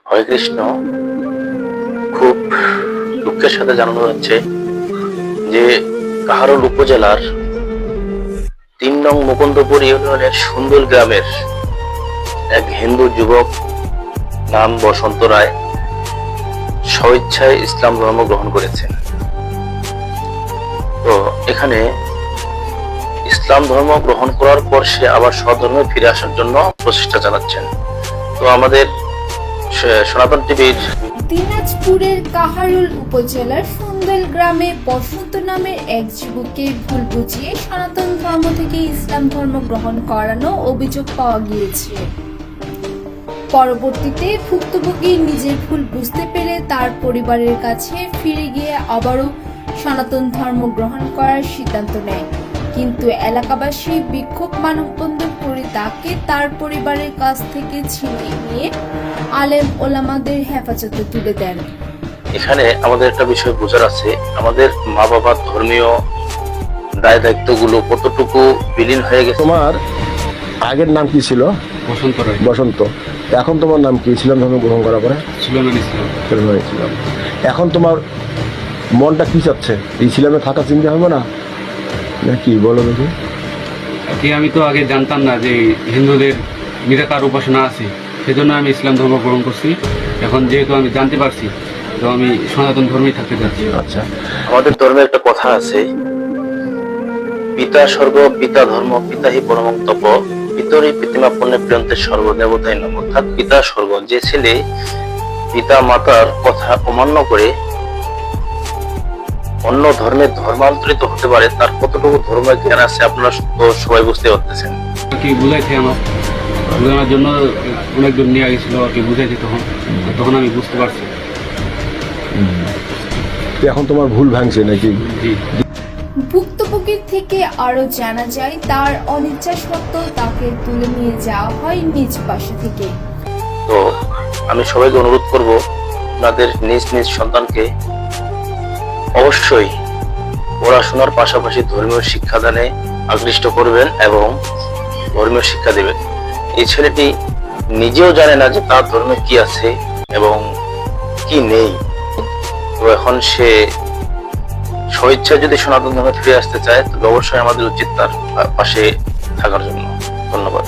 হরে কৃষ্ণ। খুব দুঃখের সাথে জানানো যাচ্ছে যে কাহারোল উপজেলার ৩ নং মুকুন্দপুর ইউনিয়নের সুন্দর গ্রামের এক হিন্দু যুবক নাম বসন্ত রায় স্বইচ্ছায় ইসলাম ধর্ম গ্রহণ করেছেন। তো এখানে ইসলাম ধর্ম গ্রহণ করার পর সে আবার স্বধর্মে ফিরে আসার জন্য প্রচেষ্টা চালাচ্ছেন। তো আমাদের সনাতন টিভির দিনাজপুরের কাহারোল উপজেলার সুন্দর গ্রামে বসন্ত নামের এক যুবককে ভুল বুঝিয়ে সনাতন ধর্ম থেকে ইসলাম ধর্ম গ্রহণ করানো অভিযোগ পাওয়া গিয়েছে। পরবর্তীতে ভুক্তভোগী নিজের ভুল বুঝতে পেরে তার পরিবারের কাছে ফিরে গিয়ে আবারও সনাতন ধর্ম গ্রহণ করার সিদ্ধান্ত নেয়, কিন্তু এলাকাবাসী বিক্ষোভ মানববন্ধন করে তাকে তার পরিবারের কাছ থেকে ছিনিয়ে নিয়ে আলেম ওলামাদের হেফাজতে তুলে দেন। এখানে আমাদের একটা বিষয় বোঝার আছে, আমাদের মা বাবার ধর্মীয় দায় দায়িত্বগুলো কতটুকু বিলীন হয়ে গেছে। তোমার আগের নাম কি ছিল? বসন্ত রায়। বসন্ত। এখন তোমার নাম কি? ইসলাম ধর্ম গ্রহণ করার পরে সুলেমান ইসলাম। সুলেমান ইসলাম। এখন তোমার মনটা কি চাচ্ছে? ইসলামে থাকা চিন্তা হবে না নাকি, বলো দেখি। আমি তো আগে জানতাম না যে হিন্দুদের নিরাকার উপাসনা আছে, সেজন্য আমি ইসলাম ধর্ম গ্রহণ করছি। এখন যেহেতু আমি জানতে পারছি, তো আমি সনাতন ধর্মেই থাকতে চাচ্ছি। আচ্ছা, আমাদের ধর্মে একটা কথা আছে, পিতা স্বর্গ পিতা ধর্ম পিতাহি পরমং তপ পিতরি প্রতিমা পুণ্যে প্রিয়ন্তের সর্বদেবতাই নম। অর্থাৎ পিতা স্বর্গ। যে ছেলে পিতা মাতার কথা অমান্য করে অন্য ধর্মের ধর্মান্তরিত হতে পারে, তার কতটুকু ধর্মের জ্ঞান আছে আপনারা তো সবাই বুঝতে পারতেছেন। কি বুঝাইছে আমার বোঝানোর জন্য অনেকজন নিয়ে গেছিল, কি বুঝাইছে তখন আমি বুঝতে পারছি। এখন তোমার ভুল ভাঙছে নাকি? জি। ভুক্তভোগীর থেকে আরো জানা যায়, তার অনিচ্ছা সত্ত্বেও তাকে তুলে নিয়ে যাওয়া হয় নিজ বাসা থেকে। তো আমি সবাইকে অনুরোধ করব, আপনাদের নিজ নিজ সন্তানকে অবশ্যই পড়াশোনার পাশাপাশি ধর্মীয় শিক্ষাদানে আকৃষ্ট করবেন এবং ধর্মীয় শিক্ষা দেবেন। এই ছেলেটি নিজেও জানে না যে তার ধর্মে কি আছে এবং কি নেই। তো এখন সে স্বইচ্ছায় যদি সনাতন ধর্মে ফিরে আসতে চায়, তবে অবশ্যই আমাদের উচিত তার পাশে থাকার জন্য। ধন্যবাদ।